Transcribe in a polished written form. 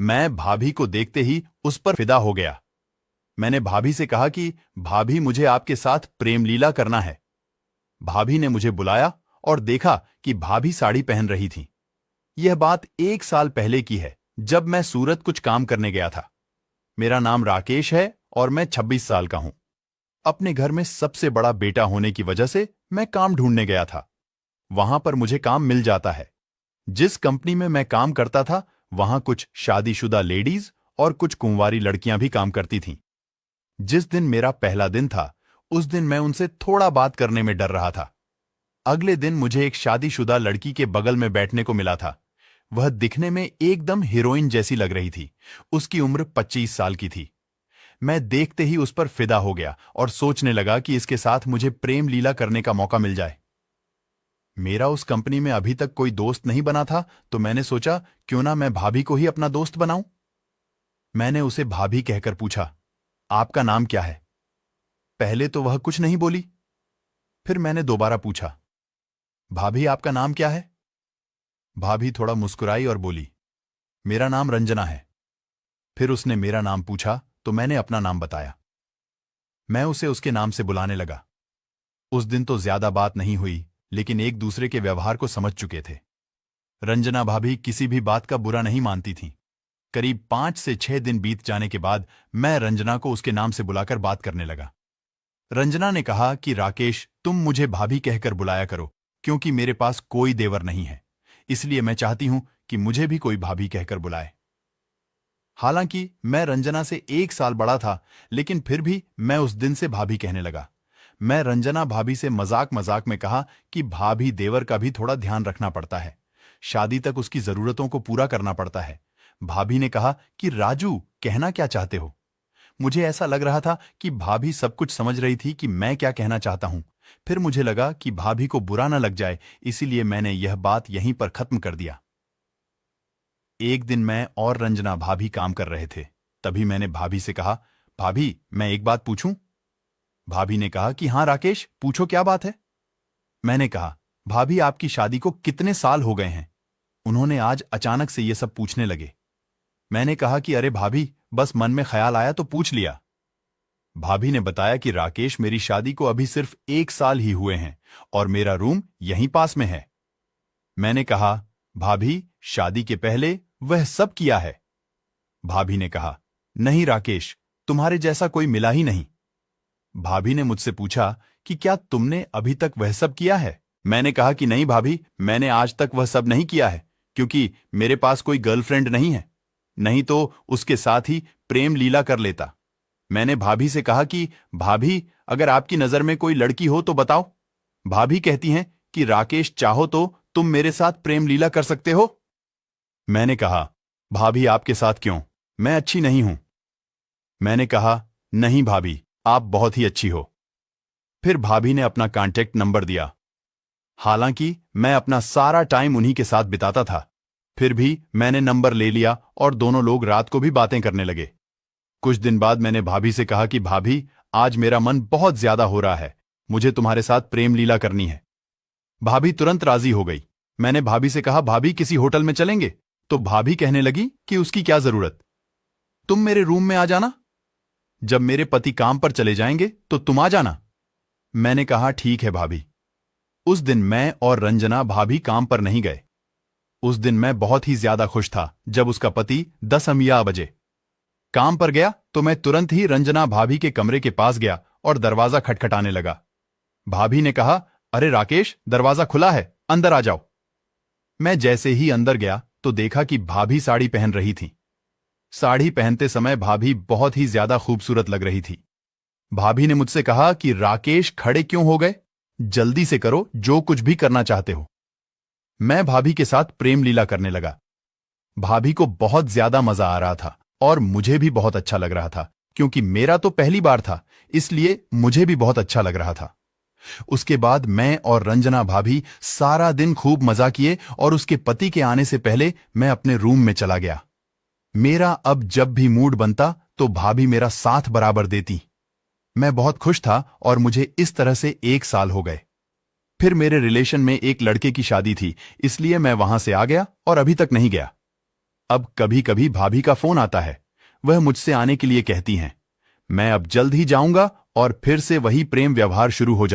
मैं भाभी को देखते ही उस पर फिदा हो गया। मैंने भाभी से कहा कि भाभी, मुझे आपके साथ प्रेम लीला करना है। भाभी ने मुझे बुलाया और देखा कि भाभी साड़ी पहन रही थी। यह बात 1 साल पहले की है, जब मैं सूरत कुछ काम करने गया था। मेरा नाम राकेश है और मैं 26 साल का हूं। अपने घर में सबसे बड़ा बेटा होने की वजह से मैं काम ढूंढने गया था। वहां पर मुझे काम मिल जाता है। जिस कंपनी में मैं काम करता था, वहां कुछ शादीशुदा लेडीज और कुछ कुंवारी लड़कियां भी काम करती थीं। जिस दिन मेरा पहला दिन था, उस दिन मैं उनसे थोड़ा बात करने में डर रहा था। अगले दिन मुझे एक शादीशुदा लड़की के बगल में बैठने को मिला था। वह दिखने में एकदम हीरोइन जैसी लग रही थी। उसकी उम्र 25 साल की थी। मैं देखते ही उस पर फिदा हो गया और सोचने लगा कि इसके साथ मुझे प्रेम लीला करने का मौका मिल जाए। मेरा उस कंपनी में अभी तक कोई दोस्त नहीं बना था, तो मैंने सोचा क्यों ना मैं भाभी को ही अपना दोस्त बनाऊं। मैंने उसे भाभी कहकर पूछा, आपका नाम क्या है? पहले तो वह कुछ नहीं बोली। फिर मैंने दोबारा पूछा, भाभी आपका नाम क्या है? भाभी थोड़ा मुस्कुराई और बोली, मेरा नाम रंजना है। फिर उसने मेरा नाम पूछा तो मैंने अपना नाम बताया। मैं उसे उसके नाम से बुलाने लगा। उस दिन तो ज्यादा बात नहीं हुई, लेकिन एक दूसरे के व्यवहार को समझ चुके थे। रंजना भाभी किसी भी बात का बुरा नहीं मानती थीं। करीब 5 से 6 दिन बीत जाने के बाद मैं रंजना को उसके नाम से बुलाकर बात करने लगा। रंजना ने कहा कि राकेश, तुम मुझे भाभी कहकर बुलाया करो, क्योंकि मेरे पास कोई देवर नहीं है। इसलिए मैं चाहती हूं कि मुझे भी कोई भाभी कहकर बुलाए। हालांकि मैं रंजना से 1 साल बड़ा था, लेकिन फिर भी मैं उस दिन से भाभी कहने लगा। मैं रंजना भाभी से मजाक मजाक में कहा कि भाभी, देवर का भी थोड़ा ध्यान रखना पड़ता है। शादी तक उसकी जरूरतों को पूरा करना पड़ता है। भाभी ने कहा कि राजू, कहना क्या चाहते हो? मुझे ऐसा लग रहा था कि भाभी सब कुछ समझ रही थी कि मैं क्या कहना चाहता हूं। फिर मुझे लगा कि भाभी को बुरा न लग जाए, इसीलिए मैंने यह बात यहीं पर खत्म कर दिया। एक दिन मैं और रंजना भाभी काम कर रहे थे। तभी मैंने भाभी से कहा, भाभी, मैं एक बात पूछूं? भाभी ने कहा कि हाँ राकेश, पूछो, क्या बात है? मैंने कहा, भाभी, आपकी शादी को कितने साल हो गए हैं? उन्होंने आज अचानक से ये सब पूछने लगे। मैंने कहा कि अरे भाभी, बस मन में ख्याल आया तो पूछ लिया। भाभी ने बताया कि राकेश, मेरी शादी को अभी सिर्फ 1 साल ही हुए हैं और मेरा रूम यहीं पास में है। मैंने कहा, भाभी, शादी के पहले वह सब किया है? भाभी ने कहा, नहीं राकेश, तुम्हारे जैसा कोई मिला ही नहीं। भाभी ने मुझसे पूछा कि क्या तुमने अभी तक वह सब किया है? मैंने कहा कि नहीं भाभी, मैंने आज तक वह सब नहीं किया है, क्योंकि मेरे पास कोई गर्लफ्रेंड नहीं है। नहीं तो उसके साथ ही प्रेम लीला कर लेता। मैंने भाभी से कहा कि भाभी, अगर आपकी नजर में कोई लड़की हो तो बताओ। भाभी कहती हैं कि राकेश, चाहो तो तुम मेरे साथ प्रेम लीला कर सकते हो। मैंने कहा, भाभी, आपके साथ क्यों? मैं अच्छी नहीं हूं। मैंने कहा, नहीं भाभी, आप बहुत ही अच्छी हो। फिर भाभी ने अपना कांटेक्ट नंबर दिया। हालांकि मैं अपना सारा टाइम उन्हीं के साथ बिताता था, फिर भी मैंने नंबर ले लिया और दोनों लोग रात को भी बातें करने लगे। कुछ दिन बाद मैंने भाभी से कहा कि भाभी, आज मेरा मन बहुत ज्यादा हो रहा है, मुझे तुम्हारे साथ प्रेम लीला करनी है। भाभी तुरंत राजी हो गई। मैंने भाभी से कहा, भाभी, किसी होटल में चलेंगे? तो भाभी कहने लगी कि उसकी क्या जरूरत, तुम मेरे रूम में आ जाना। जब मेरे पति काम पर चले जाएंगे तो तुम आ जाना। मैंने कहा, ठीक है भाभी। उस दिन मैं और रंजना भाभी काम पर नहीं गए। उस दिन मैं बहुत ही ज्यादा खुश था। जब उसका पति 10 बजे काम पर गया तो मैं तुरंत ही रंजना भाभी के कमरे के पास गया और दरवाजा खटखटाने लगा। भाभी ने कहा, अरे राकेश, दरवाजा खुला है, अंदर आ जाओ। मैं जैसे ही अंदर गया तो देखा कि भाभी साड़ी पहन रही थी। साड़ी पहनते समय भाभी बहुत ही ज्यादा खूबसूरत लग रही थी। भाभी ने मुझसे कहा कि राकेश, खड़े क्यों हो गए? जल्दी से करो जो कुछ भी करना चाहते हो। मैं भाभी के साथ प्रेम लीला करने लगा। भाभी को बहुत ज्यादा मजा आ रहा था और मुझे भी बहुत अच्छा लग रहा था, क्योंकि मेरा तो पहली बार था, इसलिए मुझे भी बहुत अच्छा लग रहा था। उसके बाद मैं और रंजना भाभी सारा दिन खूब मजा किए और उसके पति के आने से पहले मैं अपने रूम में चला गया। मेरा अब जब भी मूड बनता तो भाभी मेरा साथ बराबर देती। मैं बहुत खुश था और मुझे इस तरह से 1 साल हो गए। फिर मेरे रिलेशन में एक लड़के की शादी थी, इसलिए मैं वहां से आ गया और अभी तक नहीं गया। अब कभी कभी भाभी का फोन आता है, वह मुझसे आने के लिए कहती हैं। मैं अब जल्द ही जाऊंगा और फिर से वही प्रेम व्यवहार शुरू हो जाए।